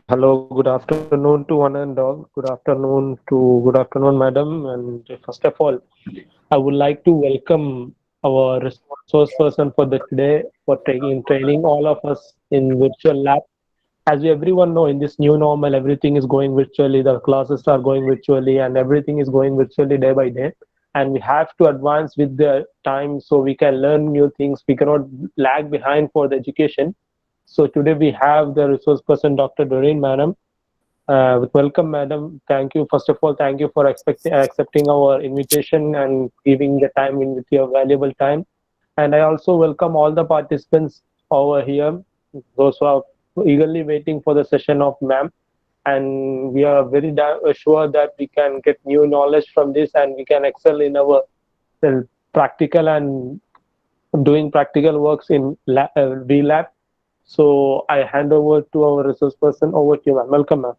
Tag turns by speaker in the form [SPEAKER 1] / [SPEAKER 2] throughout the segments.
[SPEAKER 1] Hello, good afternoon to one and all. Good afternoon, madam. And first of all, I would like to welcome our resource person for the today for taking training all of us in virtual lab. As we everyone know, in this new normal, everything is going virtually. The classes are going virtually, and everything is going virtually day by day. And we have to advance with the time so we can learn new things. We cannot lag behind for the education. So today we have the resource person, Dr. Doreen, madam. Welcome, madam. Thank you. First of all, thank you for accepting our invitation and giving the time in with your valuable time. And I also welcome all the participants over here, those who are eagerly waiting for the session of ma'am. And we are very sure that we can get new knowledge from this and we can excel in our uh, practical and doing practical works in VLab. So I hand over to our resource person. Over to you, ma'am. Welcome, ma'am.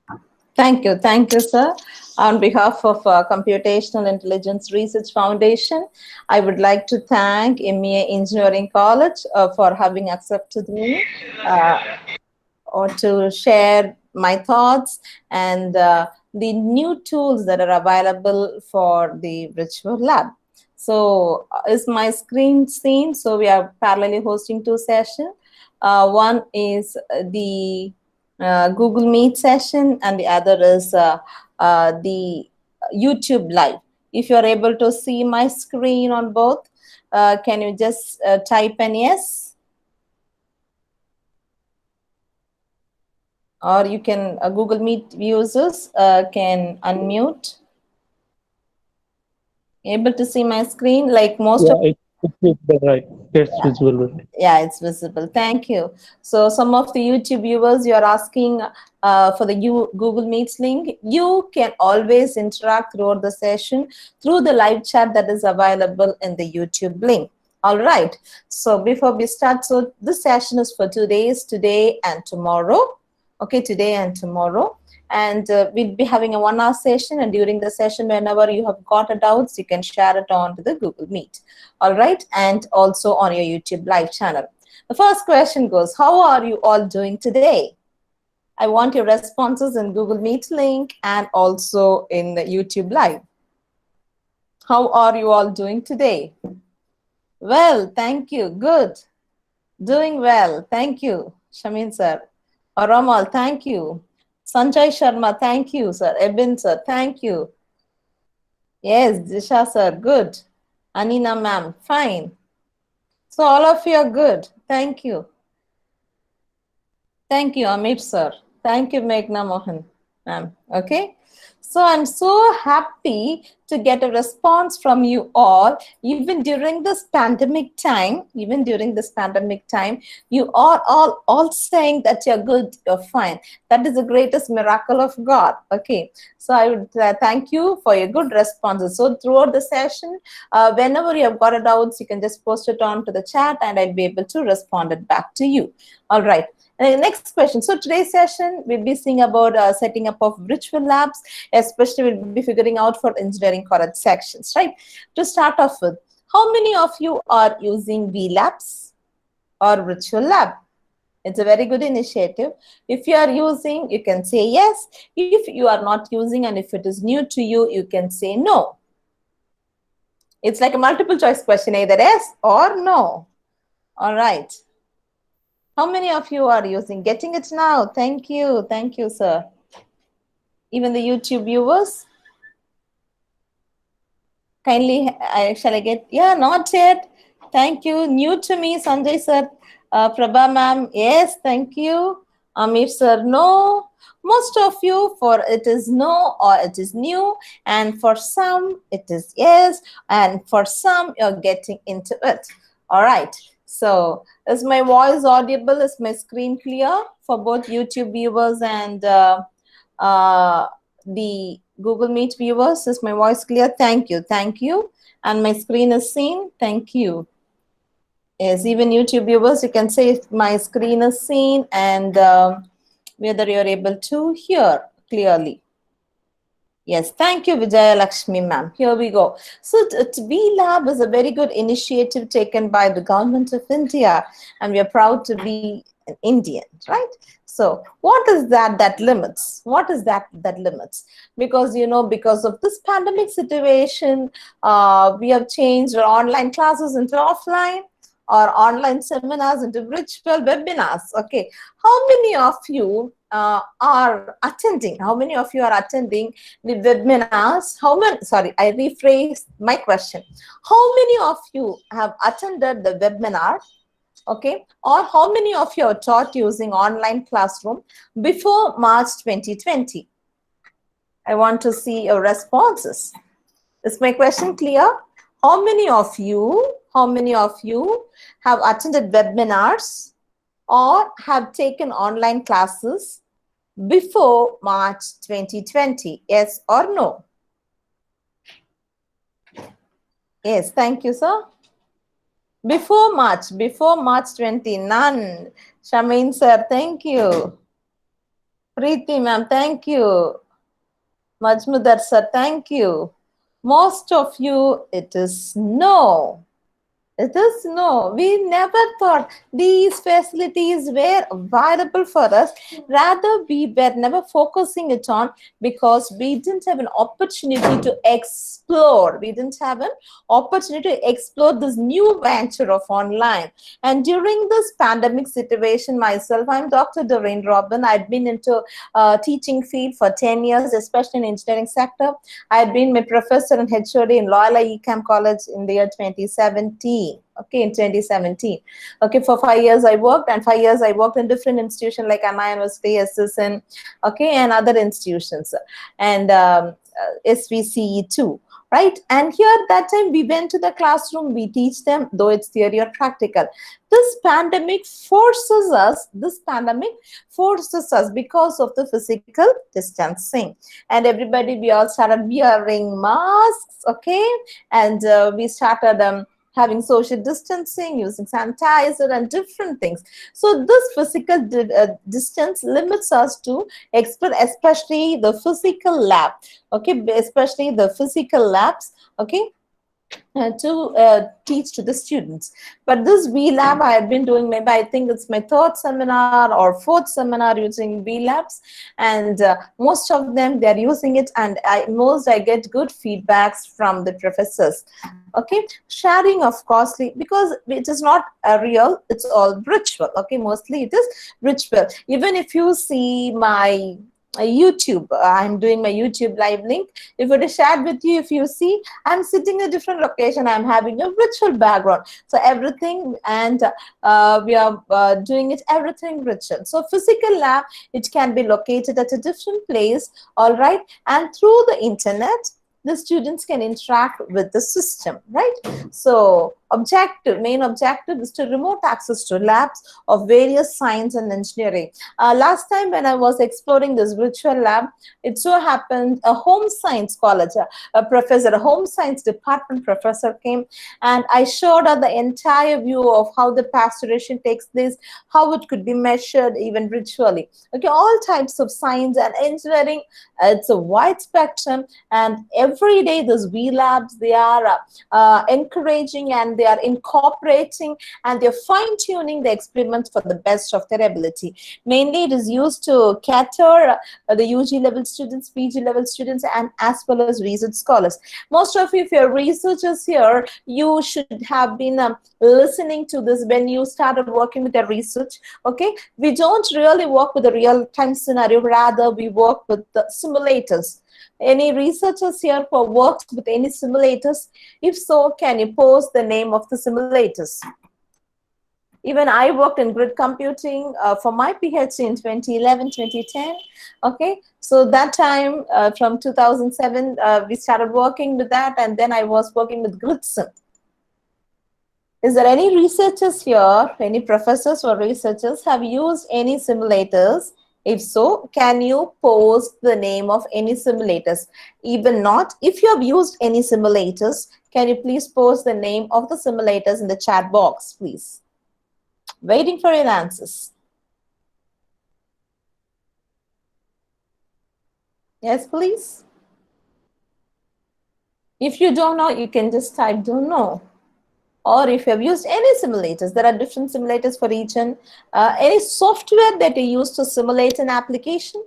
[SPEAKER 2] Thank you, sir. On behalf of Computational Intelligence Research Foundation, I would like to thank MEA Engineering College for having accepted me uh, or to share my thoughts and the new tools that are available for the virtual lab. So, is my screen seen? So, we are parallelly hosting two sessions. One is the Google Meet session, and the other is the YouTube Live. If you are able to see my screen on both, can you just type an yes? Or you can, Google Meet users can unmute. Able to see my screen like most
[SPEAKER 1] Yeah,
[SPEAKER 2] of
[SPEAKER 1] it's visible, right? It's
[SPEAKER 2] yeah.
[SPEAKER 1] visible, right?
[SPEAKER 2] Yeah, it's visible. Thank you. So some of the YouTube viewers, you're asking for the Google Meets link. You can always interact throughout the session through the live chat that is available in the YouTube link. All right. So before we start, so this session is for 2 days, today and tomorrow. Okay, today and tomorrow. And we'll be having a 1 hour session. And during the session, whenever you have got a doubts, you can share it on to the Google Meet. All right. And also on your YouTube live channel. The first question goes, how are you all doing today? I want your responses in Google Meet link and also in the YouTube live. How are you all doing today? Well, thank you. Good. Doing well. Thank you, Shamin sir. Ramal, thank you. Sanjay Sharma, thank you, sir. Ebin sir, thank you. Yes, Disha sir, good. Anina ma'am, fine. So all of you are good. Thank you. Thank you, Amit sir. Thank you, Meghna Mohan ma'am. Okay. So I'm so happy to get a response from you all, even during this pandemic time. You are all saying that you're good, you're fine. That is the greatest miracle of God. Okay. So I would thank you for your good responses. So throughout the session, whenever you have got a doubts, you can just post it on to the chat, and I'll be able to respond it back to you. All right. Next question. So today's session, we'll be seeing about setting up of virtual labs, especially we'll be figuring out for engineering college sections, right? To start off with, how many of you are using VLabs or virtual lab? It's a very good initiative. If you are using, you can say yes. If you are not using and if it is new to you, you can say no. It's like a multiple choice question, either yes or no. All right. How many of you are using? Getting it now. Thank you. Thank you, sir. Even the YouTube viewers. Kindly, shall I get? Yeah, not yet. Thank you. New to me, Sanjay sir. Prabha ma'am, yes, thank you. Amir sir, no. Most of you, for it is no or it is new. And for some, it is yes. And for some, you're getting into it. All right. So, is my voice audible? Is my screen clear for both YouTube viewers and the Google Meet viewers? Is my voice clear? Thank you. Thank you. And my screen is seen. Thank you. Yes, even YouTube viewers, you can say if my screen is seen and whether you're able to hear clearly. Yes, thank you, Vijaya Lakshmi ma'am. Here we go. So VLab is a very good initiative taken by the government of India, and we are proud to be an Indian, right? So what is that limits? What is that limits? Because, you know, because of this pandemic situation, we have changed our online classes into offline, or online seminars into virtual webinars. Okay, how many of you are attending? How many of you are attending the webinars? How many? Sorry, I rephrase my question. How many of you have attended the webinar? Okay, or how many of you are taught using online classroom before March 2020? I want to see your responses. Is my question clear? How many of you have attended webinars or have taken online classes before March 2020? Yes or no? Yes, thank you, sir. Before March 20, none. Shamin sir, thank you. Preeti ma'am, thank you. Majmudar sir, thank you. Most of you, it is no. It is no. We never thought these facilities were available for us. Rather, we were never focusing it on because we didn't have an opportunity to explore. We didn't have an opportunity to explore this new venture of online. And during this pandemic situation, myself, I'm Dr. Doreen Robin. I've been into teaching field for 10 years, especially in engineering sector. I've been my professor and HOD in Loyola ECAM College in the year 2017. Okay, in 2017. Okay, for 5 years I worked, and 5 years I worked in different institutions like Anna University, SSN, okay, and other institutions, and SVCE too. Right, and here that time we went to the classroom, we teach them, though it's theory or practical. This pandemic forces us, because of the physical distancing, and everybody, we all started wearing masks, okay, and we started having social distancing, using sanitizer and different things. So this physical distance limits us to explore, especially the physical lab, okay, especially the physical labs, okay, to teach to the students. But this VLab I have been doing, maybe I think it's my third seminar or fourth seminar using VLabs, and most of them they're using it, and I get good feedbacks from the professors. Okay, sharing of costly, because it is not real, it's all virtual. Okay, mostly it is virtual. Even if you see my YouTube, I'm doing my YouTube live link. If it is shared with you, if you see, I'm sitting in a different location, I'm having a virtual background. So everything, and we are doing it, everything virtual. So physical lab, it can be located at a different place, all right, and through the internet, the students can interact with the system, right? So main objective is to remote access to labs of various science and engineering. Last time when I was exploring this virtual lab, it so happened a home science college, a home science department professor came, and I showed her the entire view of how the pasteurization takes place, how it could be measured even virtually. Okay, all types of science and engineering, it's a wide spectrum, and every day those V labs, they are encouraging, and they are incorporating, and they're fine-tuning the experiments for the best of their ability. Mainly it is used to cater the UG level students, PG level students, and as well as research scholars. Most of you, if you're researchers here, you should have been listening to this when you started working with the research. Okay, we don't really work with the real-time scenario, rather we work with the simulators. Any researchers here who worked with any simulators? If so, can you post the name of the simulators? Even I worked in grid computing for my PhD in 2011, 2010. Okay, so that time from 2007, we started working with that, and then I was working with GridSim. Is there any researchers here, any professors or researchers have used any simulators? If so, can you post the name of any simulators? Even not, if you have used any simulators, can you please post the name of the simulators in the chat box, please? Waiting for your answers. Yes, please. If you don't know, you can just type don't know. or if you have used any simulators, there are different simulators for each, and any software that you use to simulate an application,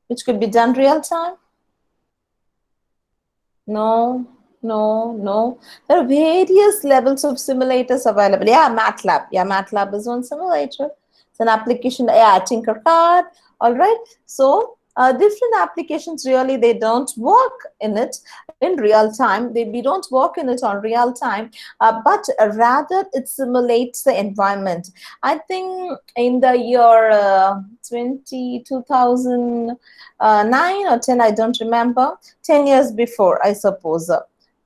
[SPEAKER 2] which could be done real time? No, no, no. There are various levels of simulators available. Yeah, MATLAB. Yeah, MATLAB is one simulator. It's an application. Yeah, Tinkercad. All right. So different applications really, they don't work in it in real time. We don't work in it on real time, but rather it simulates the environment. I think in the year 2009 or 10, I don't remember, 10 years before, I suppose.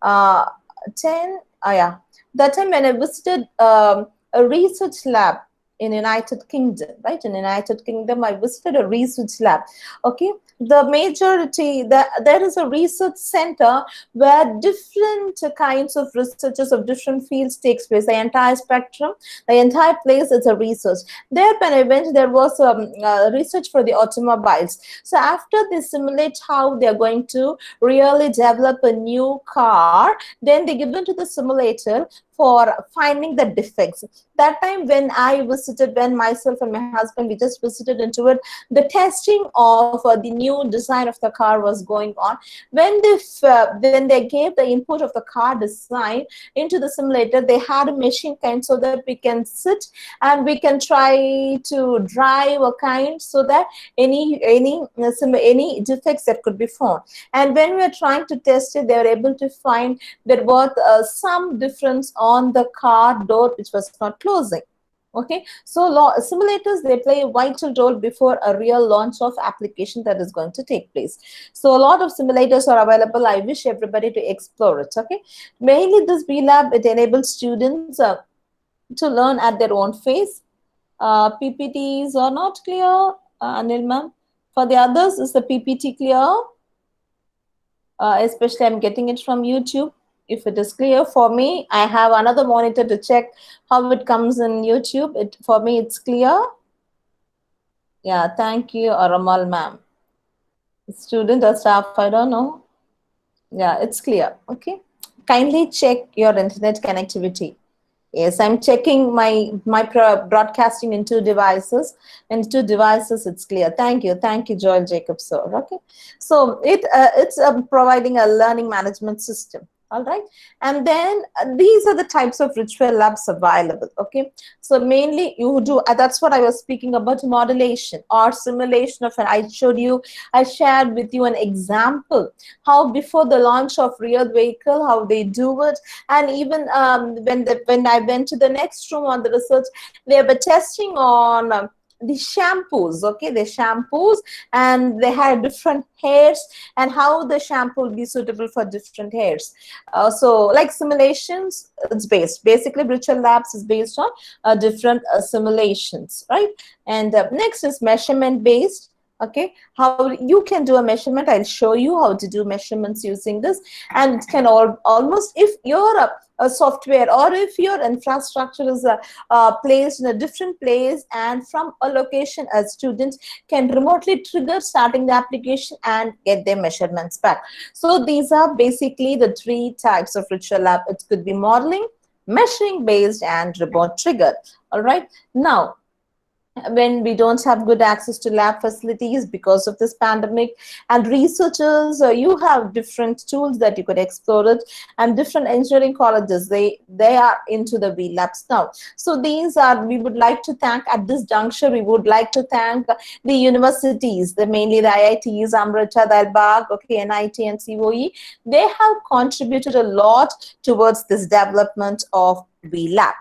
[SPEAKER 2] 10, yeah. That time when I visited a research lab in United Kingdom, right? In United Kingdom, I visited a research lab. Okay, the majority, there is a research center where different kinds of researchers of different fields takes place. The entire spectrum, the entire place is a research. There, when I went, there was research for the automobiles. So after they simulate how they're going to really develop a new car, then they give into the simulator for finding the defects. That time when I visited, when myself and my husband, we just visited into it, the testing of the new design of the car was going on. When they gave the input of the car design into the simulator, they had a machine kind so that we can sit and we can try to drive a kind so that any defects that could be found. And when we were trying to test it, they were able to find there was some difference on the car door which was not closing. Okay, so simulators, they play a vital role before a real launch of application that is going to take place. So a lot of simulators are available. I wish everybody to explore it. Okay, mainly this VLab, it enables students to learn at their own pace. PPTs are not clear, Anil ma'am. For the others, is the PPT clear? Especially I'm getting it from YouTube. If it is clear for me, I have another monitor to check how it comes in YouTube. For me, it's clear. Yeah, thank you, Ramal ma'am. Student or staff, I don't know. Yeah, it's clear. Okay. Kindly check your internet connectivity. Yes, I'm checking my broadcasting in two devices. And two devices, it's clear. Thank you, Joel Jacobs, sir. Okay, so it's providing a learning management system. All right, and then these are the types of virtual labs available. Okay, so mainly you do that's what I was speaking about, modulation or simulation of an. I shared with you an example how before the launch of real vehicle, how they do it, and even when I went to the next room on the research, they were testing on the shampoos. Okay, the shampoos, and they had different hairs and how the shampoo will be suitable for different hairs. So like simulations, it's basically virtual labs is based on different simulations, right? And next is measurement based. Okay, how you can do a measurement. I'll show you how to do measurements using this, and it can almost, if you're a software or if your infrastructure is placed in a different place, and from a location, a student can remotely trigger starting the application and get their measurements back. So these are basically the three types of virtual lab. It could be modeling, measuring based, and remote triggered. All right, now when we don't have good access to lab facilities because of this pandemic, and researchers, you have different tools that you could explore it, and different engineering colleges, they are into the V labs now. So these are, we would like to thank at this juncture, we would like to thank the universities, mainly the IITs, Amrita, Dalbagh, okay, NIT and COE. They have contributed a lot towards this development of V lab.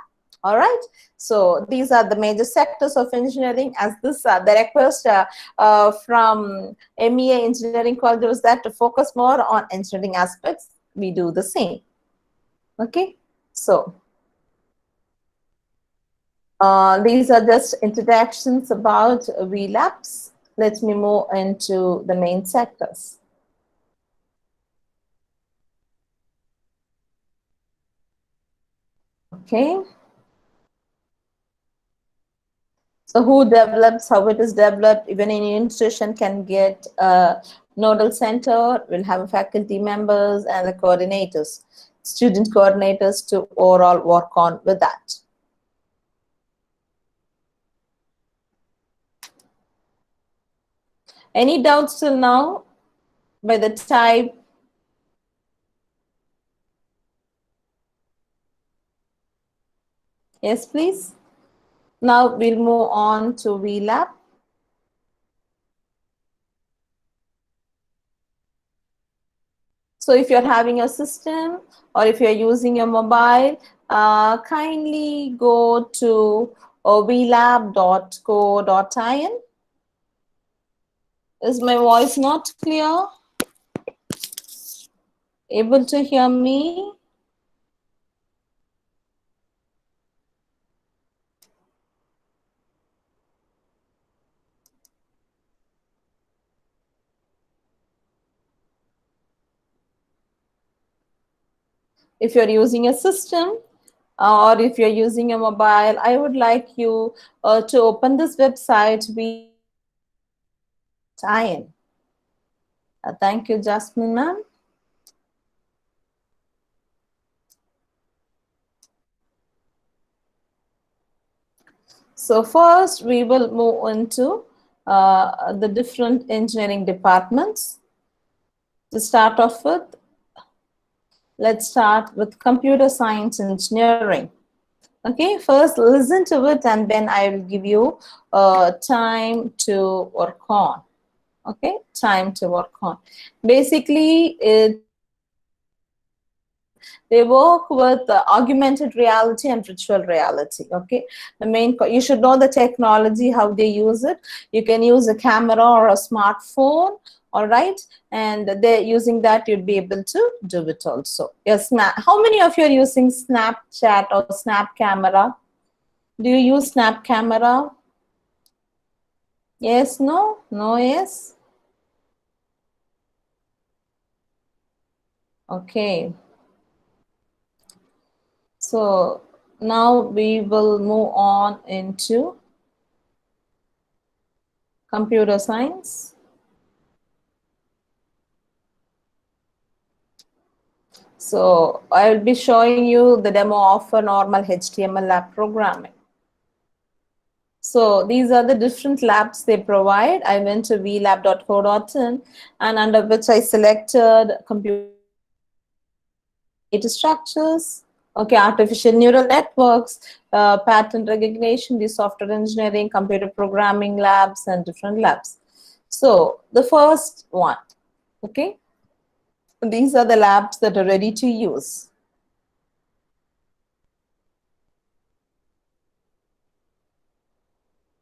[SPEAKER 2] All right, so these are the major sectors of engineering. As this the request from MEA Engineering College was that to focus more on engineering aspects. We do the same. Okay, so these are just introductions about VLabs. Let me move into the main sectors. Okay. So who develops, how it is developed, even any institution can get a nodal center, will have faculty members and the coordinators. student coordinators to overall work on with that. Any doubts till now by the type? Yes, please. Now we'll move on to VLab. So if you're having a system or if you're using your mobile, kindly go to vlab.co.in. Is my voice not clear? Able to hear me? If you're using a system or if you're using a mobile, I would like you to open this website. Thank you, Jasmine ma'am. So first we will move into the different engineering departments. To start off with, let's start with computer science engineering. Okay, first listen to it and then I will give you time to work on. Okay, time to work on. Basically, they work with augmented reality and virtual reality. Okay, the main, you should know the technology, how they use it. You can use a camera or a smartphone, all right, and they're using that, you'd be able to do it also. Yes, how many of you are using Snapchat or Snap Camera? Do you use Snap Camera? Yes, no, no, yes. Okay. So now we will move on into computer science. So I will be showing you the demo of a normal HTML lab programming. So these are the different labs they provide. I went to vlab.co.in and under which I selected computer data structures, okay, artificial neural networks, pattern recognition, the software engineering, computer programming labs, and different labs. So the first one, okay, these are the labs that are ready to use.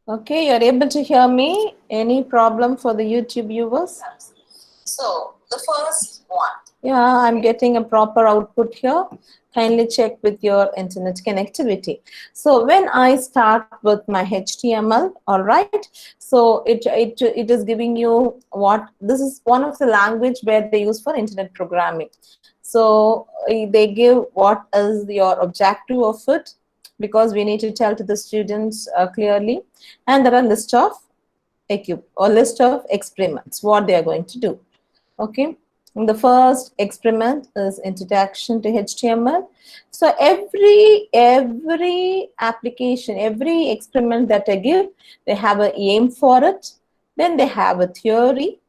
[SPEAKER 2] Okay, you're able to hear me? Any problem for the YouTube viewers? So the first one. Yeah, I'm getting a proper output here. Kindly check with your internet connectivity. So when I start with my HTML, all right, so it is giving you what, this is one of the language where they use for internet programming. So they give what is your objective of it, because we need to tell to the students clearly, and there are list of list of experiments what they are going to do. Okay, and the first experiment is introduction to HTML. So every application, every experiment that I give, they have an aim for it, then they have a theory.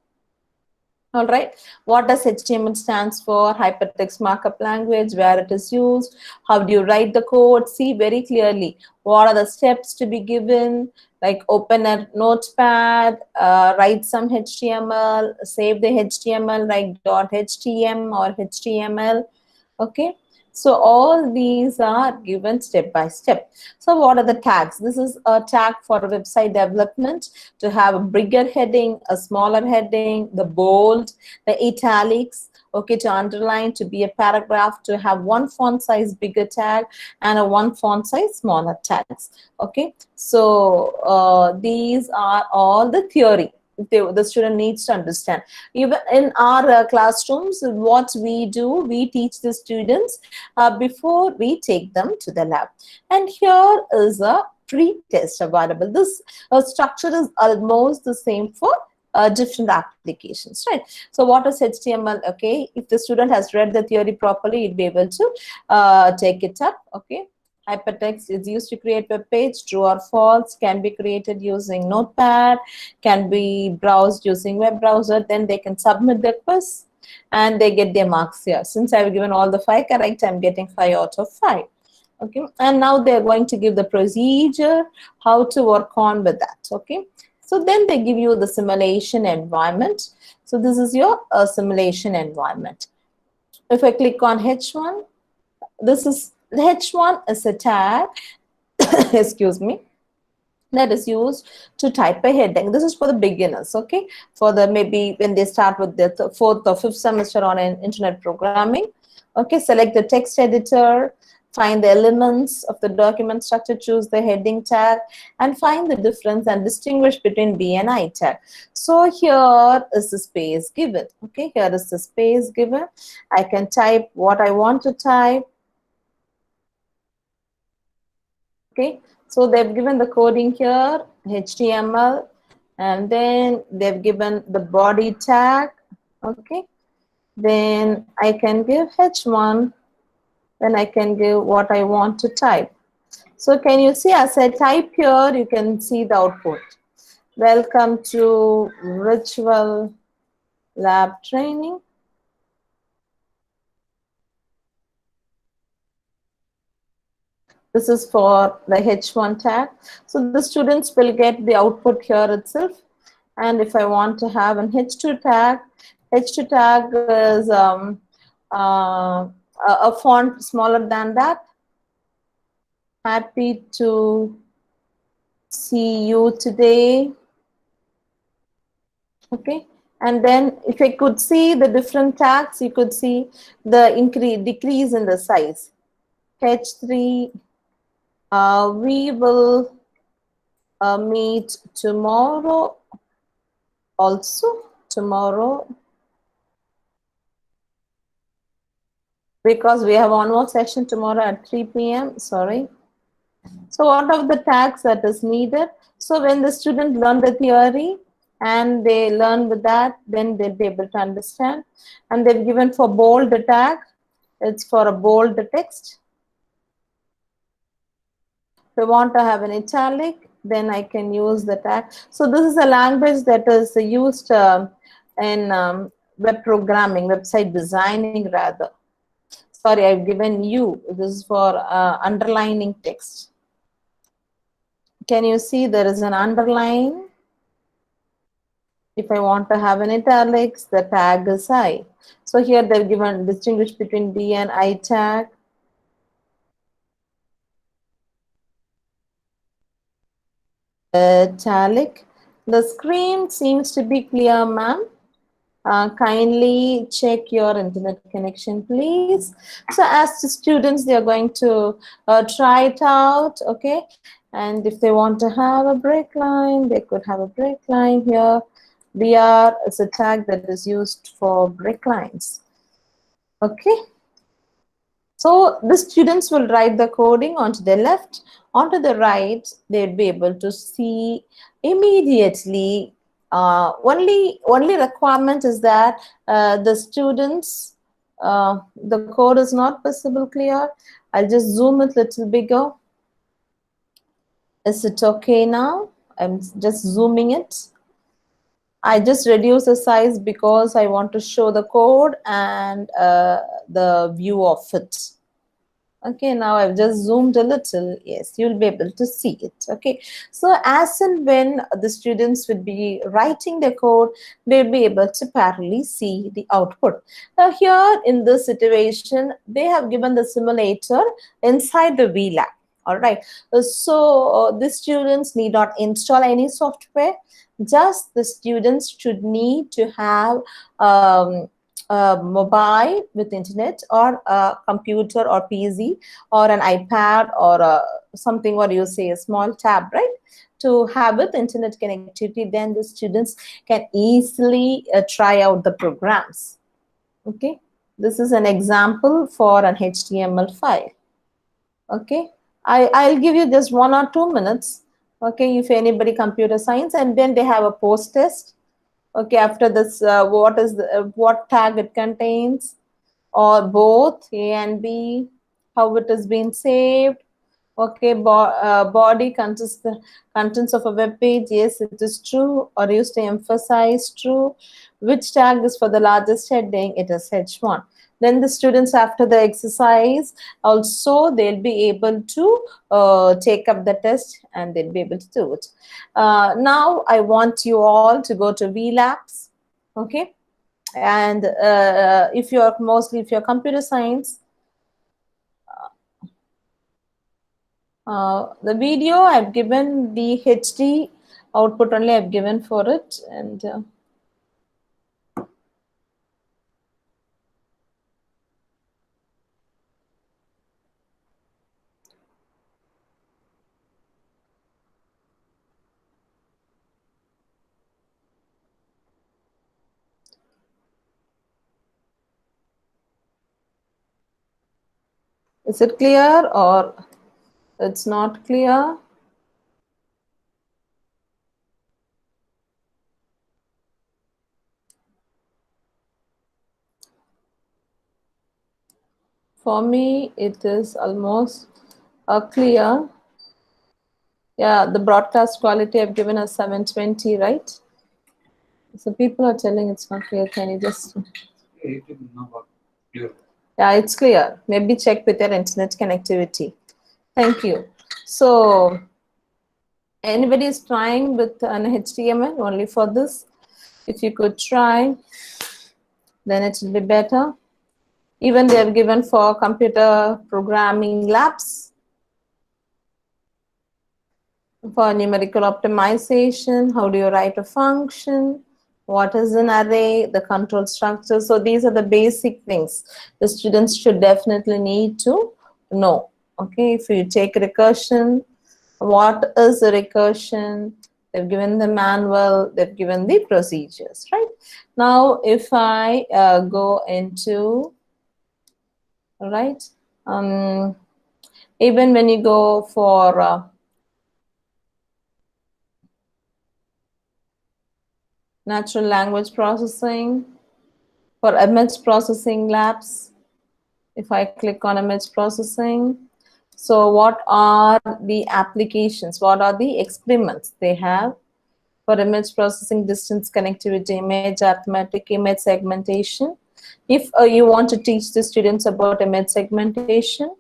[SPEAKER 2] All right, what does HTML stands for? Hypertext Markup Language, where it is used, how do you write the code? See very clearly what are the steps to be given, like open a notepad, write some HTML, save the HTML like .htm or HTML, okay? So all these are given step by step. So what are the tags? This is a tag for website development, to have a bigger heading, a smaller heading, the bold, the italics, okay, to underline, to be a paragraph, to have one font size bigger tag and a one font size smaller tags. Okay, so these are all the theory the student needs to understand. Even in our classrooms, what we do, we teach the students before we take them to the lab. And here is a pre-test available. This structure is almost the same for different applications, right? So what is HTML? Okay, if the student has read the theory properly, you'll be able to take it up. Okay, hypertext is used to create web page. True or false can be created using Notepad, can be browsed using web browser. Then they can submit their quiz and they get their marks here. Since I've given all the 5 correct, I'm getting 5 out of 5. Okay, and now they're going to give the procedure how to work on with that. Okay, so then they give you the simulation environment. So this is your simulation environment. If I click on H1, this is H1 is a tag excuse me, that is used to type a heading. This is for the beginners, okay? For the maybe when they start with the 4th or 5th semester on an internet programming. Okay, select the text editor, find the elements of the document structure, choose the heading tag, and find the difference and distinguish between B and I tag. So here is the space given. Okay, here is the space given. I can type what I want to type. Okay, so they've given the coding here, HTML, and then they've given the body tag. Okay, then I can give H1, then I can give what I want to type. So can you see, as I type here, you can see the output. Welcome to virtual lab training. This is for the H1 tag. So the students will get the output here itself. And if I want to have an H2 tag is a font smaller than that. Happy to see you today. Okay. And then if I could see the different tags, you could see the decrease in the size. H3, we will meet tomorrow, also tomorrow, because we have one more session tomorrow at 3 p.m. Sorry. So what are the tags that is needed? So when the student learn the theory and they learn with that, then they'll be able to understand. And they've given for bold the tag. It's for a bold the text. If I want to have an italic, then I can use the tag. So this is a language that is used in web programming, website designing rather. Sorry, I've given you. This is for underlining text. Can you see there is an underline? If I want to have an italics, the tag is I. So here they've given distinguish between B and I tag. Italic. The screen seems to be clear, ma'am. Kindly check your internet connection, please. So as the students, they are going to try it out, okay? And if they want to have a break line, they could have a break line here. BR is a tag that is used for break lines, okay? So the students will write the coding onto the left. Onto the right, they'll be able to see immediately. Only requirement is that the students, the code is not visible clear. I'll just zoom it a little bigger. Is it okay now? I'm just zooming it. I just reduce the size because I want to show the code and the view of it. Okay, now I've just zoomed a little. Yes, you'll be able to see it. Okay, so as and when the students will be writing the code, they'll be able to parallelly see the output. Now here in this situation, they have given the simulator inside the VLab. All right, so the students need not install any software. Just the students should need to have mobile with internet or a computer or PC or an iPad or something, what you say, a small tab, right? To have with internet connectivity, then the students can easily try out the programs. Okay, this is an example for an HTML file. Okay, I'll give you just 1 or 2 minutes. Okay, if anybody computer science, and then they have a post test. Okay, after this, what tag it contains, or both A and B, how it has been saved. Okay, body contents of a web page. Yes, it is true, or used to emphasize true. Which tag is for the largest heading? It is H1. Then the students, after the exercise, also they'll be able to take up the test and they'll be able to do it. Now I want you all to go to VLabs. Okay, and if you're computer science, the video I've given the HD output only I've given for it, and is it clear or it's not clear? For me, it is almost clear. Yeah, the broadcast quality I've given as 720, right? So people are telling it's not clear. Can you just? Yeah, it's clear. Maybe check with your internet connectivity. Thank you. So anybody is trying with an HTML only for this? If you could try, then it will be better. Even they have given for computer programming labs, for numerical optimization, how do you write a function, what is an array, the control structure. So these are the basic things the students should definitely need to know. Okay, if you take recursion, what is a recursion? They've given the manual, they've given the procedures, right? Now, if I go into, right, even when you go for natural language processing, for image processing labs, if I click on image processing, so what are the applications, what are the experiments they have for image processing, distance connectivity, image arithmetic, image segmentation. If you want to teach the students about image segmentation,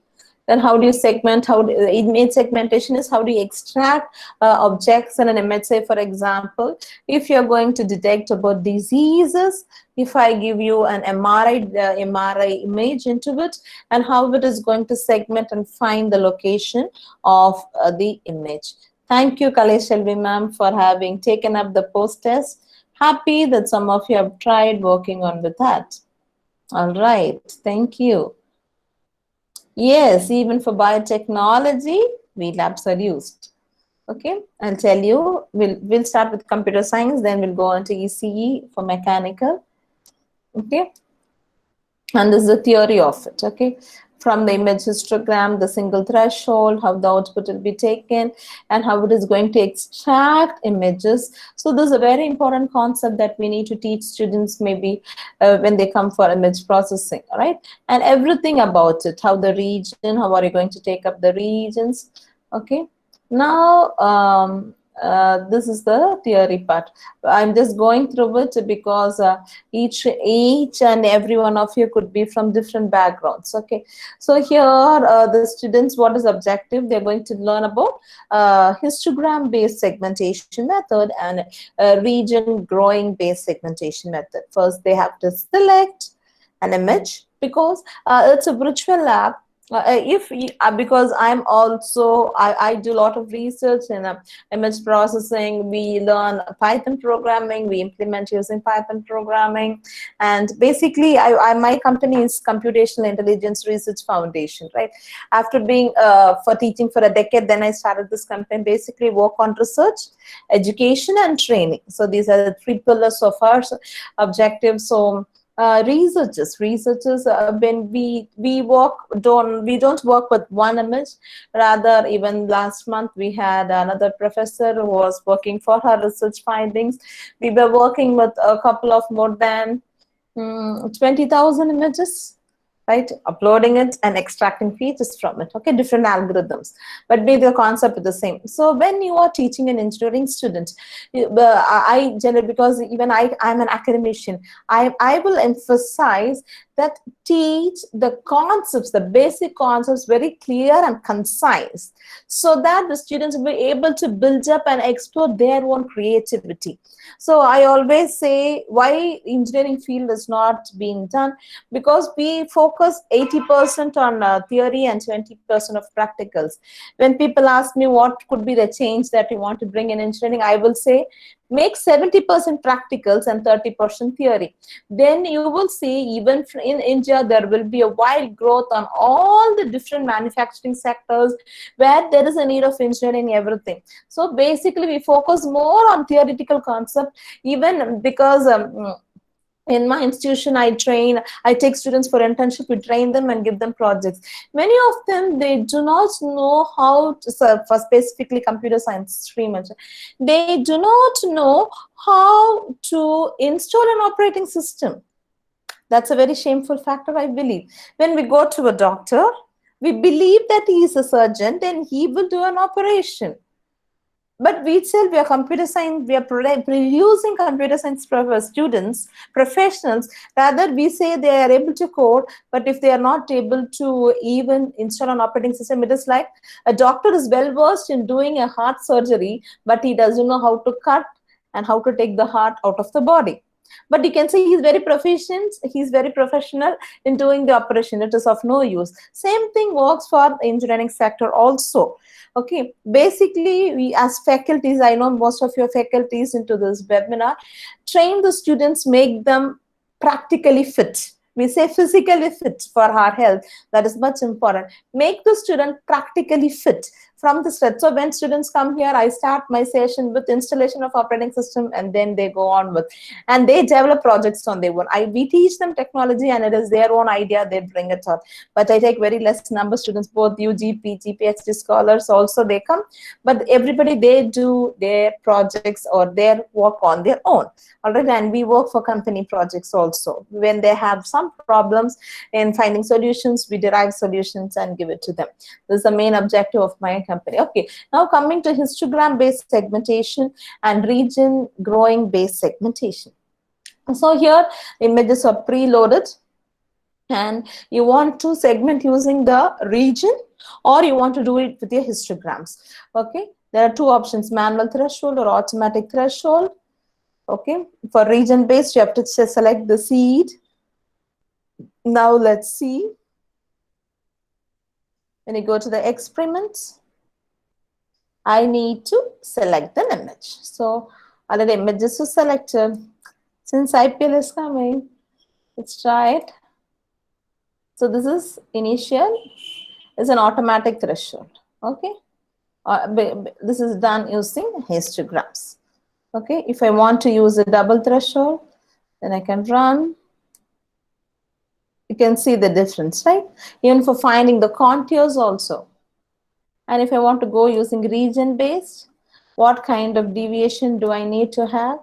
[SPEAKER 2] then how do you segment, image segmentation is how do you extract objects in an image. Say for example, if you're going to detect about diseases, if I give you an MRI image into it, and how it is going to segment and find the location of the image. Thank you, Kalesh Shelvi ma'am, for having taken up the post test. Happy that some of you have tried working on with that. All right, thank you. Yes, even for biotechnology, VLabs are used. Okay, I'll tell you. We'll start with computer science, then we'll go on to ECE for mechanical. Okay, and this is the theory of it. Okay, from the image histogram, the single threshold, how the output will be taken, and how it is going to extract images. So this is a very important concept that we need to teach students maybe when they come for image processing, right? And everything about it, how the region, how are you going to take up the regions. Okay, now this is the theory part. I'm just going through it because each and every one of you could be from different backgrounds. Okay, so here the students, what is objective? They're going to learn about histogram based segmentation method and region growing based segmentation method. First they have to select an image because it's a virtual lab. Because I do a lot of research in image processing. We learn Python programming, we implement using Python programming, and basically my company is Computational Intelligence Research Foundation, right? After being for teaching for a decade, then I started this company, basically work on research, education and training. So these are the three pillars of our objectives. So Researchers, when we don't work with one image. Rather, even last month we had another professor who was working for her research findings. We were working with a couple of more than 20,000 images, right? Uploading it and extracting features from it. Okay, different algorithms, but be the concept is the same. So when you are teaching an engineering student, I generally, because even I'm an academician, I will emphasize that teach the concepts, the basic concepts, very clear and concise, so that the students will be able to build up and explore their own creativity. So I always say why engineering field is not being done, because we focus 80% on theory and 20% of practicals. When people ask me what could be the change that we want to bring in engineering, I will say make 70% practicals and 30% theory. Then you will see even in India there will be a wild growth on all the different manufacturing sectors where there is a need of engineering everything. So basically we focus more on theoretical concept, even because in my institution I take students for internship, we train them and give them projects. Many of them, they do not know how to serve for specifically computer science stream, they do not know how to install an operating system. That's a very shameful factor, I believe. When we go to a doctor, we believe that he is a surgeon, then he will do an operation. But we still, we are computer science, we are producing computer science students, professionals. Rather, we say they are able to code, but if they are not able to even install an operating system, it is like a doctor is well versed in doing a heart surgery, but he doesn't know how to cut and how to take the heart out of the body. But you can say he's very proficient, he's very professional in doing the operation. It is of no use. Same thing works for the engineering sector also. Okay, basically we as faculties, I know most of your faculties into this webinar, train the students, make them practically fit. We say physically fit for our health, that is much important. Make the student practically fit from the start. So when students come here, I start my session with installation of operating system, and then they go on with, and they develop projects on their own. We teach them technology and it is their own idea, they bring it on. But I take very less number of students, both UGP, GPHD scholars also they come, but everybody, they do their projects or their work on their own. All right, and we work for company projects also. When they have some problems in finding solutions, we derive solutions and give it to them. This is the main objective of my company. Okay, now coming to histogram based segmentation and region growing based segmentation. So here images are preloaded and you want to segment using the region, or you want to do it with your histograms. Okay, there are two options, manual threshold or automatic threshold. Okay, for region based, you have to select the seed. Now let's see. When you go to the experiments, I need to select an image. So already images are selected. Since IPL is coming, let's try it. So this is initial, is an automatic threshold. Okay, this is done using histograms. Okay, if I want to use a double threshold, then I can run. You can see the difference, right? Even for finding the contours also. And if I want to go using region based, what kind of deviation do I need to have?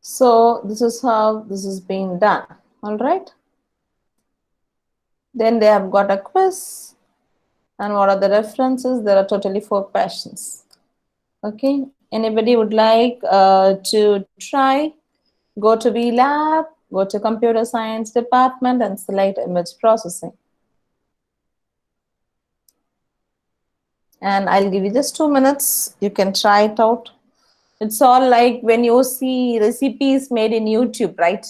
[SPEAKER 2] So this is how this is being done. All right. Then they have got a quiz. And what are the references? There are totally 4 questions. Okay. Anybody would like to try? Go to VLab. Go to Computer Science department and select Image Processing. And I'll give you just 2 minutes. You can try it out. It's all like when you see recipes made in YouTube, right?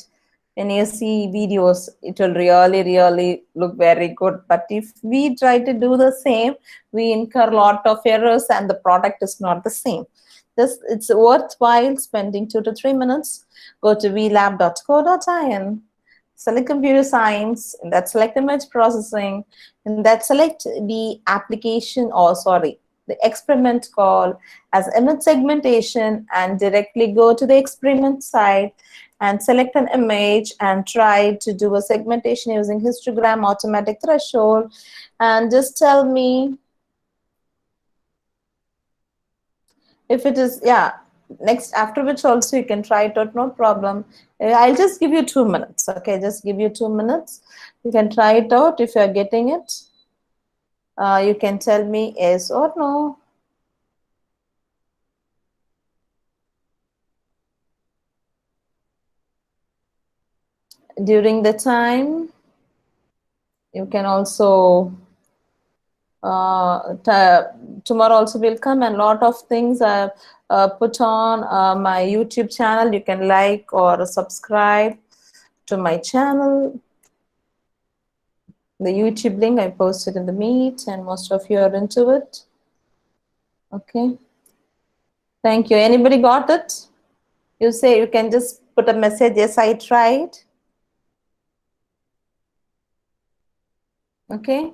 [SPEAKER 2] When you see videos, it will really look very good. But if we try to do the same, we incur a lot of errors and the product is not the same. It's worthwhile spending 2 to 3 minutes. Go to vlab.co.in, select computer science, and that select image processing, and that select the application, or sorry, the experiment called as image segmentation, and directly go to the experiment site and select an image and try to do a segmentation using histogram automatic threshold, and just tell me if it is, yeah, next, after which also you can try it out, no problem. I'll just give you 2 minutes, okay? Just give you 2 minutes. You can try it out. If you're getting it, you can tell me yes or no. During the time, you can also tomorrow also will come, and lot of things I put on my YouTube channel. You can like or subscribe to my channel. The YouTube link I posted in the Meet, and most of you are into it. Okay. Thank you. Anybody got it? You say you can just put a message, yes, I tried. Okay.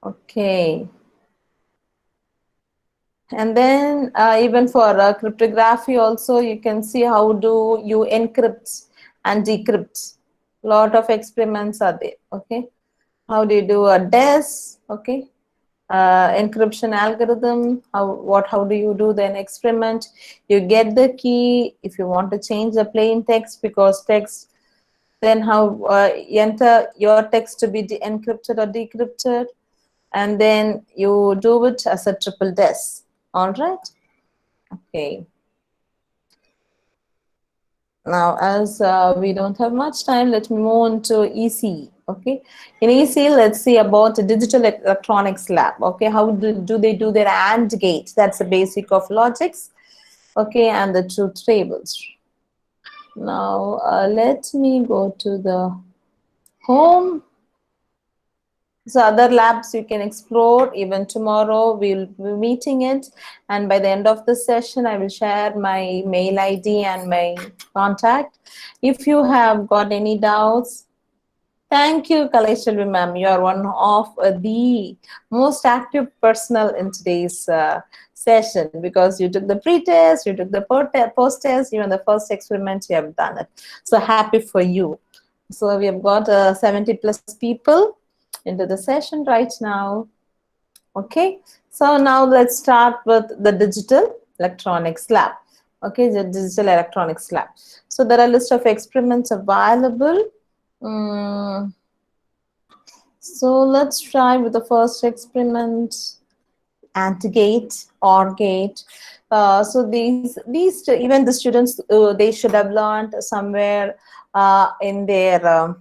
[SPEAKER 2] Okay. And then even for cryptography also, you can see how do you encrypt and decrypt. Lot of experiments are there. Okay. How do you do a DES? Okay. Encryption algorithm, how do you do the experiment? You get the key. If you want to change the plain text, because text, then how enter your text to be encrypted or decrypted, and then you do it as a triple DES. All right. Okay. Now, as we don't have much time, let me move on to EC. Okay. In EC, let's see about the digital electronics lab. Okay. How do they do their AND gate? That's the basic of logics. Okay. And the truth tables. Now, let me go to the home. So other labs you can explore. Even tomorrow we'll be meeting it, and by the end of the session I will share my mail ID and my contact. If you have got any doubts, thank you, Kaleshwari ma'am. You are one of the most active personnel in today's session, because you took the pre-test, you took the post-test, even the first experiment you have done it. So happy for you. So we have got 70 plus people into the session right now. Okay, so now let's start with the digital electronics lab. Okay, the digital electronics lab. So there are a list of experiments available. So let's try with the first experiment, AND gate, OR gate. So these even the students, they should have learned somewhere in their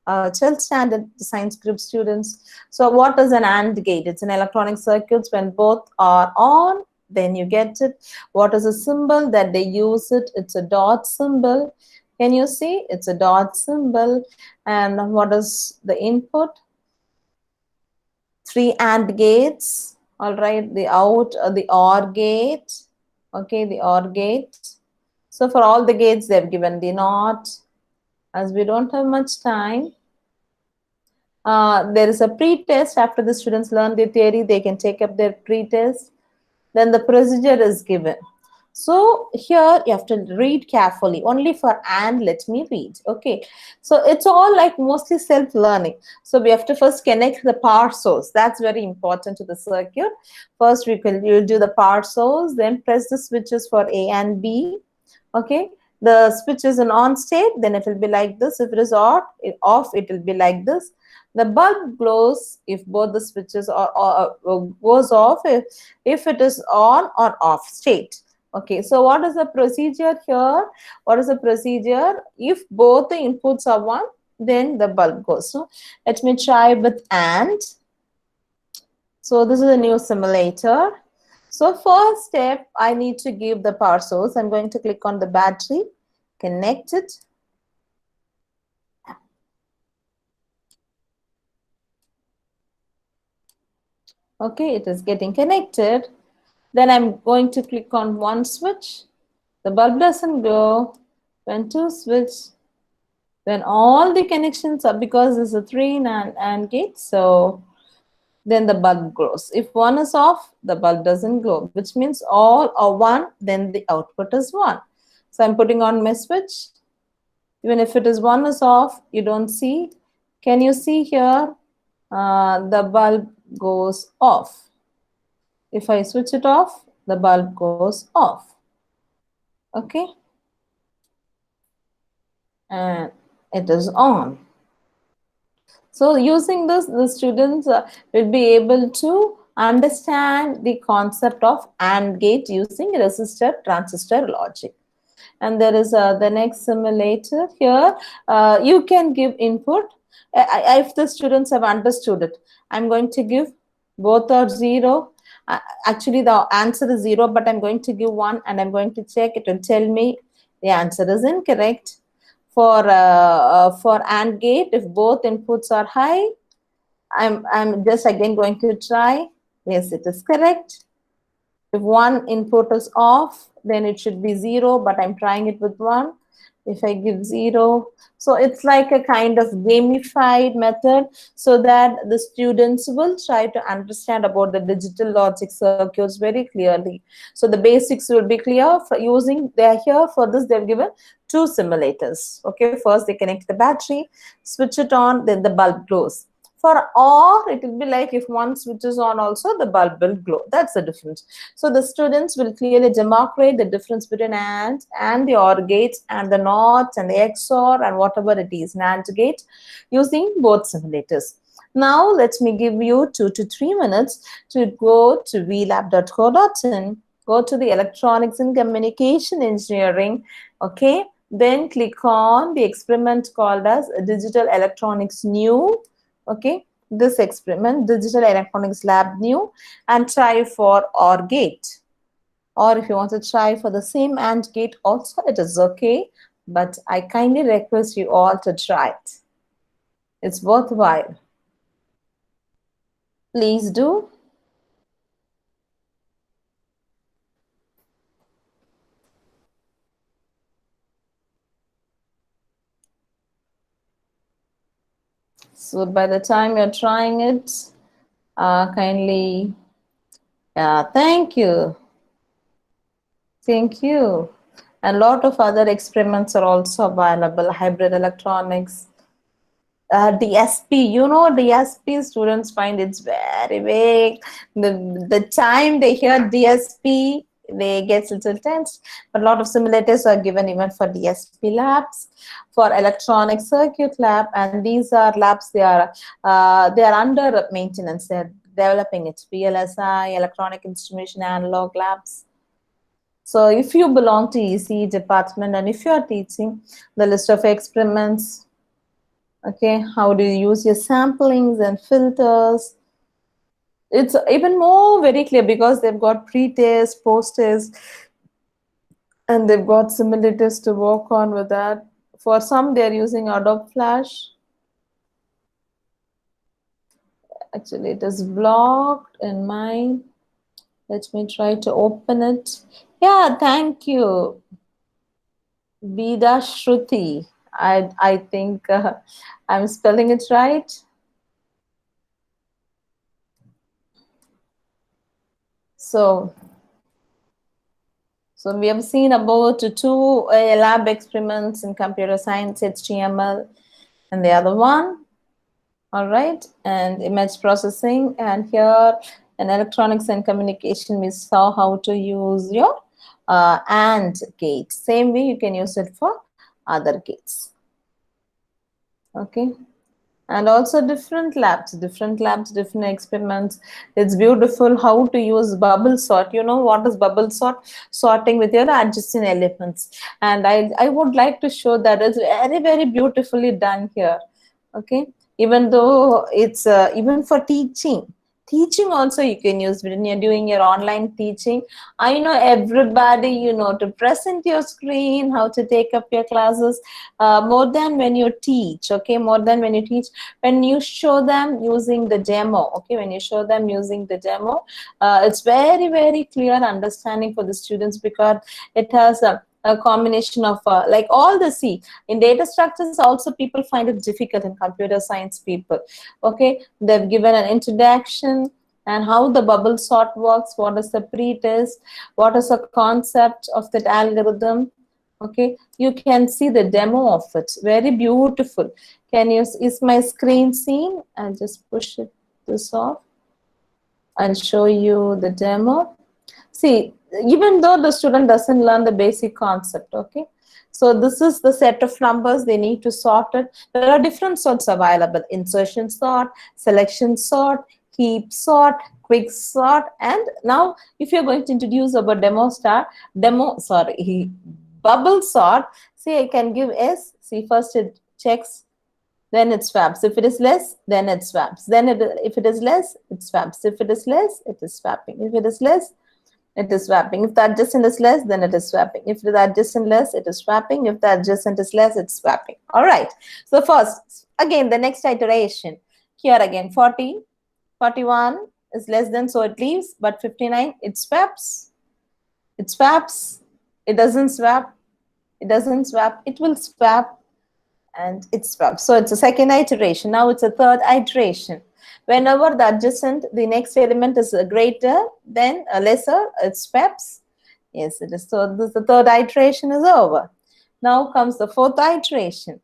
[SPEAKER 2] 12th standard science group students. So what is an AND gate? It's an electronic circuits. When both are on, then you get it. What is a symbol that they use it? It's a dot symbol. Can you see? It's a dot symbol. And what is the input? 3 AND gates. All right, the out, the OR gate. Okay, the OR gate. So for all the gates, they've given the NOT. As we don't have much time, there is a pre-test. After the students learn the theory, they can take up their pre-test. Then the procedure is given. So here you have to read carefully. Only for AND, let me read. Okay. So it's all like mostly self-learning. So we have to first connect the power source. That's very important to the circuit. First, you'll do the power source, then press the switches for A and B. Okay. The switch is in on state, then it will be like this. If it is off, it will be like this. The bulb glows if both the switches are goes off, if it is on or off state. Okay, so what is the procedure here? What is the procedure? If both the inputs are 1, then the bulb goes. So let me try with AND. So this is a new simulator. So first step, I need to give the power source. I'm going to click on the battery, connect it. Okay, it is getting connected. Then I'm going to click on one switch. The bulb doesn't go. When two switch, then all the connections are, because it's a 3 NAND gate, so then the bulb glows. If one is off, the bulb doesn't glow, which means all are 1, then the output is 1. So I'm putting on my switch. Even if it is 1 is off, you don't see. Can you see here? The bulb goes off. If I switch it off, the bulb goes off. Okay? And it is on. So using this, the students will be able to understand the concept of AND gate using resistor transistor logic. And there is the next simulator here. You can give input. If the students have understood it, I'm going to give both are 0. Actually, the answer is 0, but I'm going to give 1 and I'm going to check. It will tell me the answer is incorrect. For AND gate, if both inputs are high, I'm just again going to try. Yes, it is correct. If one input is off, then it should be 0, but I'm trying it with 1. If I give 0, so it's like a kind of gamified method so that the students will try to understand about the digital logic circuits very clearly. So the basics will be clear for using, they're here for this, they've given 2 simulators. Okay, first they connect the battery, switch it on, then the bulb glows. For OR, it will be like if one switches on also, the bulb will glow. That's the difference. So the students will clearly demarcate the difference between AND and the OR gates and the NOT and the XOR and whatever it is, NAND gate, using both simulators. Now, let me give you 2 to 3 minutes to go to vlab.co.in, go to the Electronics and Communication Engineering, okay? Then click on the experiment called as Digital Electronics New. Okay, this experiment, Digital Electronics Lab New, and try for OR gate. Or if you want to try for the same AND gate also, it is okay. But I kindly request you all to try it. It's worthwhile. Please do. So by the time you're trying it, kindly, thank you. Thank you. And a lot of other experiments are also available, hybrid electronics, DSP, DSP students find it's very vague. The time they hear DSP, they get a little tense. But a lot of simulators are given even for DSP labs, for electronic circuit lab, and these are labs, they are under maintenance. They're developing it. VLSI, electronic instrumentation analog labs. So if you belong to EC department and if you are teaching, the list of experiments, okay, how do you use your samplings and filters? It's even more very clear because they've got pre-test, post-test, and they've got simulators to work on with that. For some, they're using Adobe Flash. Actually, it is blocked in mine. Let me try to open it. Yeah, thank you. Vida Shruti. I think I'm spelling it right. So we have seen about 2 lab experiments in computer science, HTML, and the other one, all right, and image processing. And here in electronics and communication, we saw how to use your AND gate. Same way you can use it for other gates. Okay. And also different experiments. It's beautiful how to use bubble sort. You know what is bubble sort? Sorting with your adjacent elements. And I would like to show that it's very, very beautifully done here. Okay, even though it's even for teaching also you can use when you're doing your online teaching. I know everybody, you know, to present your screen, how to take up your classes, more than when you teach. Okay, more than when you teach, when you show them using the demo. Okay, when you show them using the demo, it's very, very clear understanding for the students, because it has a combination of like all the C in data structures. Also people find it difficult in computer science people. Okay, they've given an introduction and how the bubble sort works, what is the pre-test, what is the concept of that algorithm. Okay, you can see the demo of it, very beautiful. Can you, is my screen seen? I'll just push it this off. I'll show you the demo. See, even though the student doesn't learn the basic concept, okay? So this is the set of numbers, they need to sort it. There are different sorts available: insertion sort, selection sort, heap sort, quick sort. And now if you're going to introduce about bubble sort, see, I can give S. See, first it checks, then it swaps. If it is less, then it swaps. Then if it is less, it swaps. If it is less, it is swapping. If it is less, it is swapping. If the adjacent is less, then it is swapping. If the adjacent less, it is swapping. If the adjacent is less, it's swapping. All right. So first, again, the next iteration. Here again, 40, 41 is less than, so it leaves, but 59, it swaps. It swaps. It doesn't swap. It doesn't swap. It will swap, and it swaps. So it's a second iteration. Now it's a third iteration. Whenever the adjacent, the next element is greater than a lesser, it swaps. Yes, it is. So this, the third iteration is over. Now comes the fourth iteration.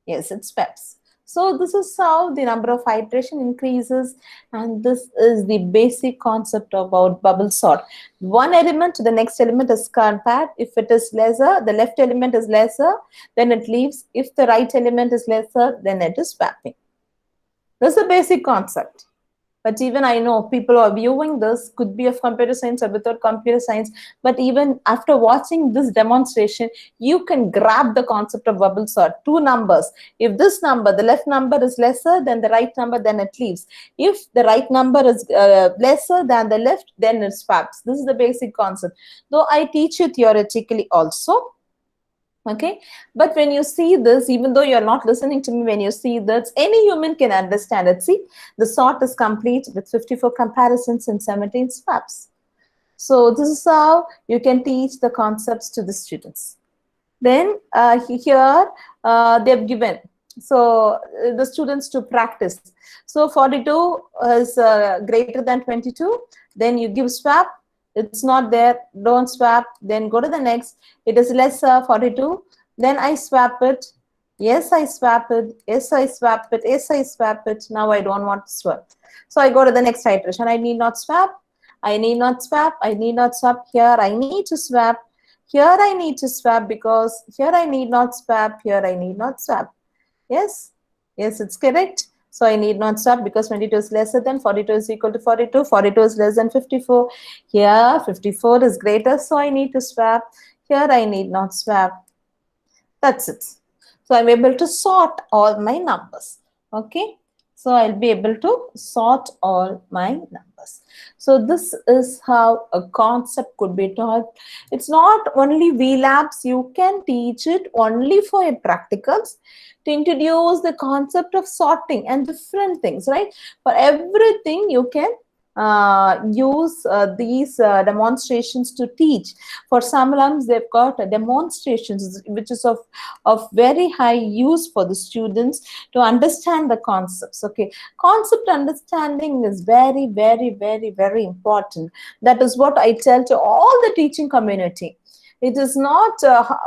[SPEAKER 2] Yes, it swaps. So this is how the number of iteration increases, and this is the basic concept about bubble sort. One element to the next element is compared. If it is lesser, the left element is lesser, then it leaves. If the right element is lesser, then it is swapping. That's the basic concept. But even I know people who are viewing this could be of computer science or without computer science. But even after watching this demonstration, you can grab the concept of bubble sort. Two numbers. If this number, the left number is lesser than the right number, then it leaves. If the right number is lesser than the left, then it swaps. This is the basic concept. Though I teach you theoretically also. Okay, but when you see this, even though you're not listening to me, when you see this, any human can understand it. See, the sort is complete with 54 comparisons and 17 swaps. So this is how you can teach the concepts to the students. Then here they've given, so the students to practice. So 42 is greater than 22, then you give swap. It's not there, don't swap. Then go to the next. It is lesser, 42. Then I swap it. Yes, I swap it. Yes, I swap it. Yes, I swap it. Now I don't want to swap. So I go to the next iteration. I need not swap. I need not swap. I need not swap. Here I need to swap. Here I need to swap, because here I need not swap. Here I need not swap. Yes, yes, it's correct. So I need not swap because 22 is lesser than 42 is equal to 42. 42 is less than 54. Here 54 is greater, so I need to swap. Here I need not swap. That's it. So I'm able to sort all my numbers. Okay. So I'll be able to sort all my numbers. So this is how a concept could be taught. It's not only VLabs, you can teach it only for your practicals to introduce the concept of sorting and different things, right? For everything you can use these demonstrations to teach. For some labs, they've got demonstrations which is of very high use for the students to understand the concepts. Okay, concept understanding is very, very, very, very important. That is what I tell to all the teaching community. It is not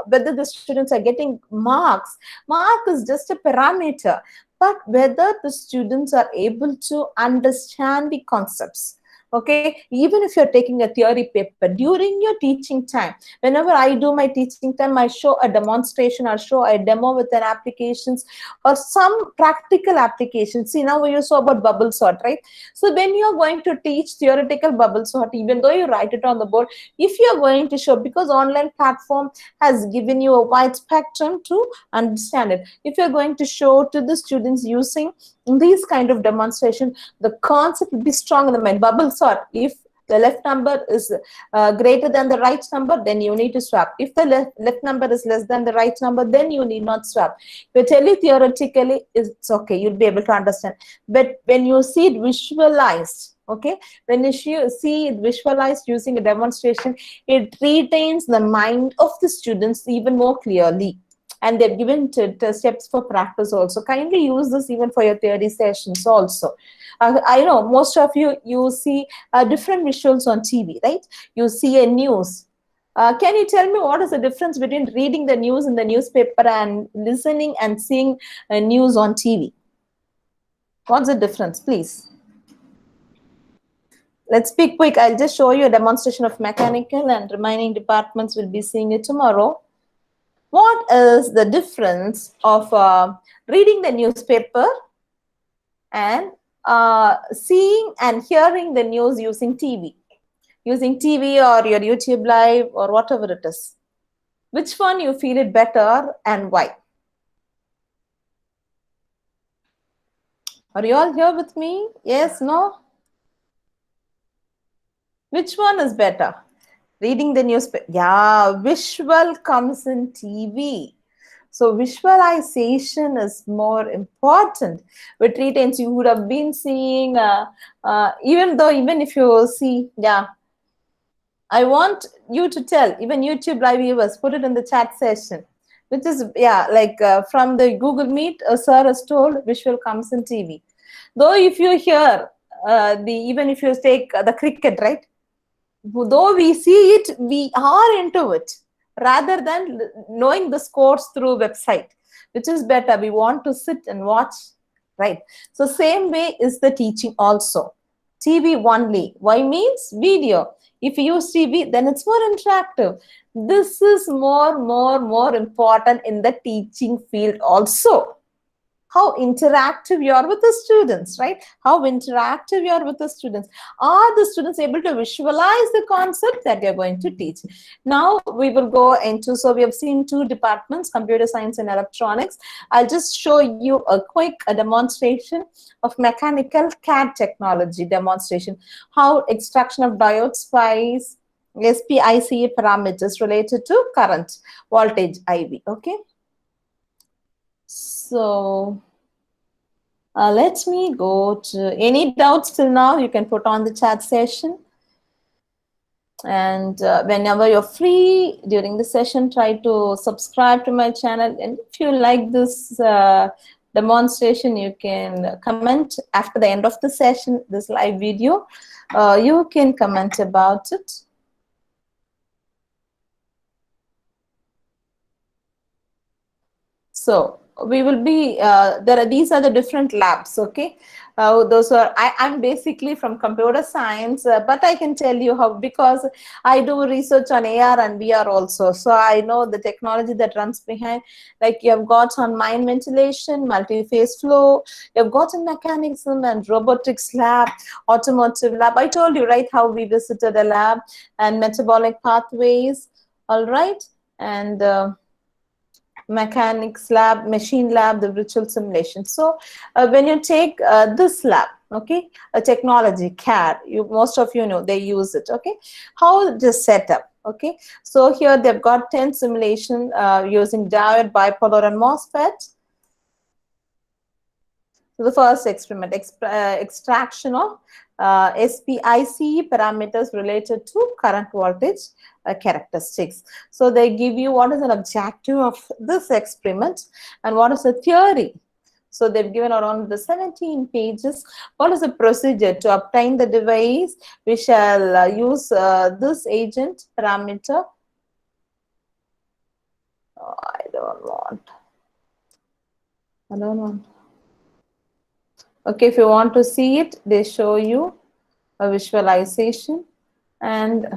[SPEAKER 2] whether the students are getting marks. Mark is just a parameter, but whether the students are able to understand the concepts. Okay, even if you're taking a theory paper during your teaching time, whenever I do my teaching time, I show a demonstration or show a demo with an applications or some practical applications. See, now you saw about bubble sort, right? So when you're going to teach theoretical bubble sort, even though you write it on the board, if you're going to show, because online platform has given you a wide spectrum to understand it, if you're going to show to the students using these kind of demonstration, the concept will be strong in the mind. Bubble sort, if the left number is greater than the right number, then you need to swap. If the left number is less than the right number, then you need not swap. If you tell it theoretically, it's okay, you'll be able to understand. But when you see it visualized, okay, when you see it visualized using a demonstration, it retains the mind of the students even more clearly. And they've given steps for practice also. Kindly use this even for your theory sessions also. I know most of you see different visuals on TV, right? You see a news. Can you tell me what is the difference between reading the news in the newspaper and listening and seeing news on TV? What's the difference, please? Let's be quick. I'll just show you a demonstration of mechanical, and remaining departments will be seeing it tomorrow. What is the difference of reading the newspaper and seeing and hearing the news using TV? Using TV or your YouTube Live or whatever it is. Which one you feel it better and why? Are you all here with me? Yes, no? Which one is better? Reading the newspaper. Yeah, visual comes in TV. So visualization is more important. With retains, you would have been seeing, even if you see, yeah. I want you to tell, even YouTube Live viewers, put it in the chat session. Which is, yeah, like from the Google Meet, sir has told visual comes in TV. Though if you hear, even if you take the cricket, right? Though we see it, we are into it rather than knowing the scores through website, which is better. We want to sit and watch, right? So same way is the teaching also. TV only. Why means video. If you use TV, then it's more interactive. This is more important in the teaching field also. How interactive you are with the students, right? How interactive you are with the students. Are the students able to visualize the concept that you're going to teach? Now we will go into, so we have seen two departments, computer science and electronics. I'll just show you a quick demonstration of mechanical CAD technology demonstration. How extraction of diode spice, SPIC parameters related to current, voltage, IV, okay? So let me go to any doubts till now, you can put on the chat session. And whenever you're free during the session, try to subscribe to my channel. And if you like this demonstration, you can comment after the end of the session, this live video. You can comment about it. So we will be these are the different labs, okay? Those are I'm basically from computer science, but I can tell you how, because I do research on AR and VR also, so I know the technology that runs behind. Like you have got on mine ventilation, multi-phase flow, you have got in mechanism and robotics lab, automotive lab. I told you, right, how we visited a lab, and metabolic pathways, all right, and mechanics lab, machine lab, the virtual simulation. So when you take this lab, okay, a technology CAD, most of you know they use it, okay? How it is set up, okay? So here they've got 10 simulation using diode, bipolar, and MOSFET. So the first experiment, extraction of SPIC parameters related to current voltage characteristics. So they give you what is an objective of this experiment and what is the theory. So they've given around the 17 pages. What is the procedure to obtain the device? We shall use this agent parameter. Oh, I don't want. Okay, if you want to see it, they show you. a visualization, and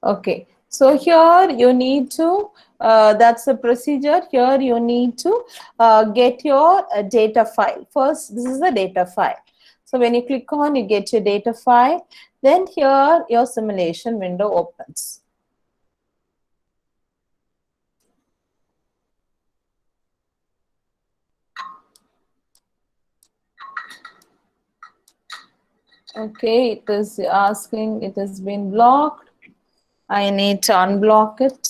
[SPEAKER 2] okay, so here you need to, that's the procedure. Here you need to get your data file. First, this is the data file. So when you click on, you get your data file. Then here your simulation window opens. Okay, it is asking, it has been blocked. I need to unblock it.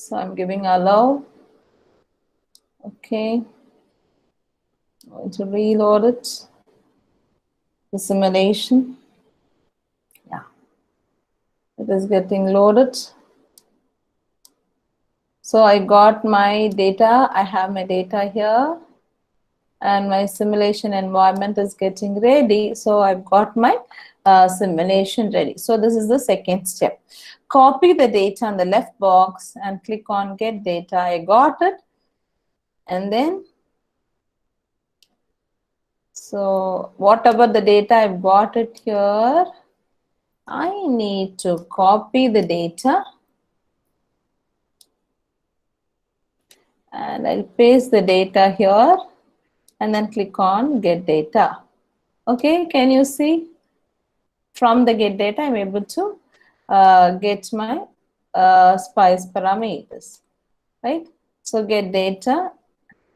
[SPEAKER 2] So I'm giving allow. Okay, I'm going to reload it. The simulation. Yeah, it is getting loaded. So I got my data. I have my data here, and my simulation environment is getting ready. So I've got my simulation ready. So this is the second step. Copy the data on the left box and click on get data. I got it. And then, so whatever the data I've got it here, I need to copy the data and I'll paste the data here and then click on get data. Okay, can you see? From the get data, I'm able to get my spice parameters, right? So get data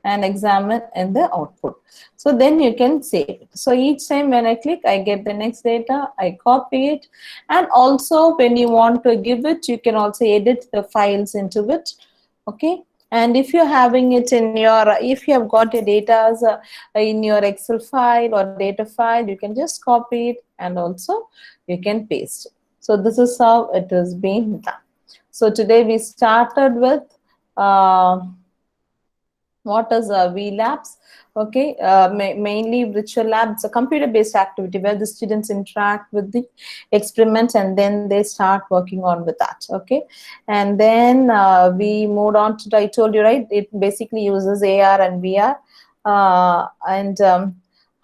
[SPEAKER 2] and examine in the output. So then you can save it. So each time when I click, I get the next data, I copy it. And also when you want to give it, you can also edit the files into it. Okay. And if you're having it in your, if you have got your data in your Excel file or data file, you can just copy it and also you can paste it. So this is how it is being done. So today we started with what is VLabs? Okay, mainly virtual lab. It's a computer-based activity where the students interact with the experiment and then they start working on with that. Okay, and then we moved on to, I told you, right, it basically uses AR and VR, and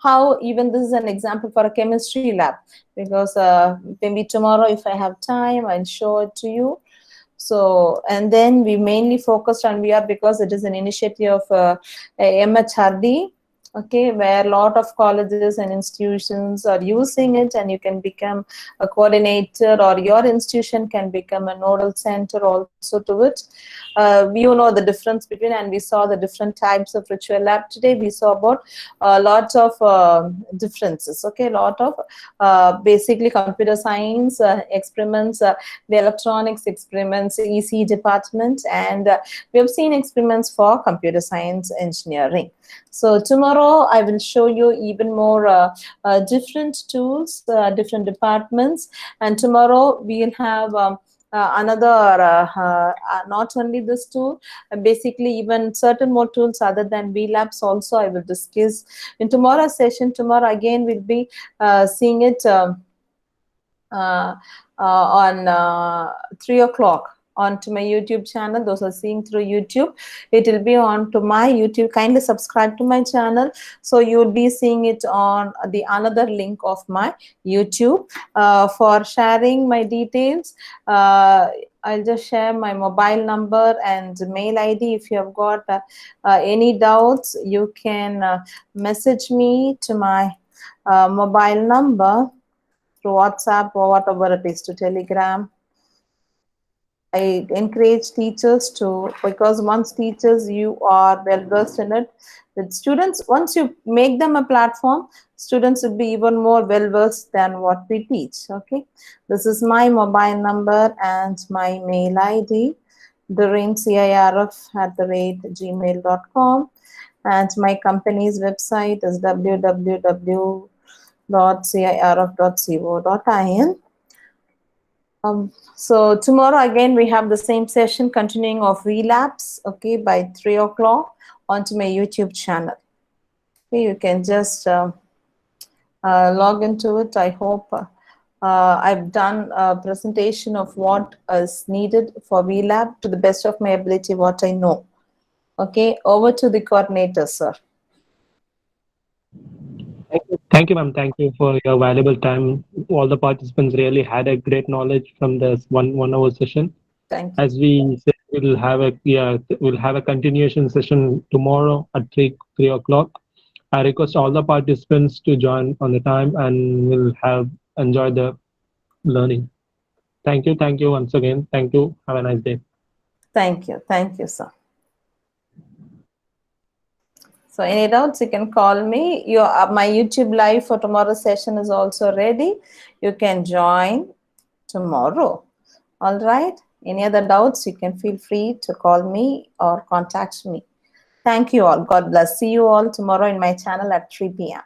[SPEAKER 2] how even this is an example for a chemistry lab, because maybe tomorrow if I have time I'll show it to you. So, and then we mainly focused on VR because it is an initiative of MHRD, okay, where a lot of colleges and institutions are using it, and you can become a coordinator, or your institution can become a nodal center also to it. You know the difference between, and we saw the different types of virtual lab today. We saw about lots of differences, okay, a lot of basically computer science experiments, the electronics experiments, EC department, and we have seen experiments for computer science engineering. So tomorrow I will show you even more different tools, different departments, and tomorrow we'll have another, not only this tool, basically even certain more tools other than VLabs also I will discuss in tomorrow's session. Tomorrow again we'll be seeing it on 3 o'clock onto my YouTube channel. Those are seeing through YouTube, it will be on to my YouTube. Kindly subscribe to my channel, so you will be seeing it on the another link of my YouTube. For sharing my details, I'll just share my mobile number and mail ID. If you have got any doubts, you can message me to my mobile number through WhatsApp or whatever it is, to Telegram. I encourage teachers to, because once teachers, you are well versed in it, with students, once you make them a platform, students would be even more well versed than what we teach. Okay, this is my mobile number and my mail ID, doreencirf@gmail.com, and my company's website is www.cirf.co.in. So tomorrow again we have the same session continuing of relapse, okay, by 3 o'clock onto my YouTube channel. Okay, you can just log into it. I hope I've done a presentation of what is needed for VLAB to the best of my ability, what I know. Okay, over to the coordinator, sir.
[SPEAKER 1] Thank you, ma'am. Thank you for your valuable time. All the participants really had a great knowledge from this one hour session.
[SPEAKER 2] Thank you.
[SPEAKER 1] As we said, we'll have a continuation session tomorrow at 3 o'clock. I request all the participants to join on the time, and we'll enjoy the learning. Thank you once again. Thank you. Have a nice day.
[SPEAKER 2] Thank you, sir. So any doubts, you can call me. My YouTube live for tomorrow's session is also ready. You can join tomorrow. All right. Any other doubts, you can feel free to call me or contact me. Thank you all. God bless. See you all tomorrow in my channel at 3 p.m.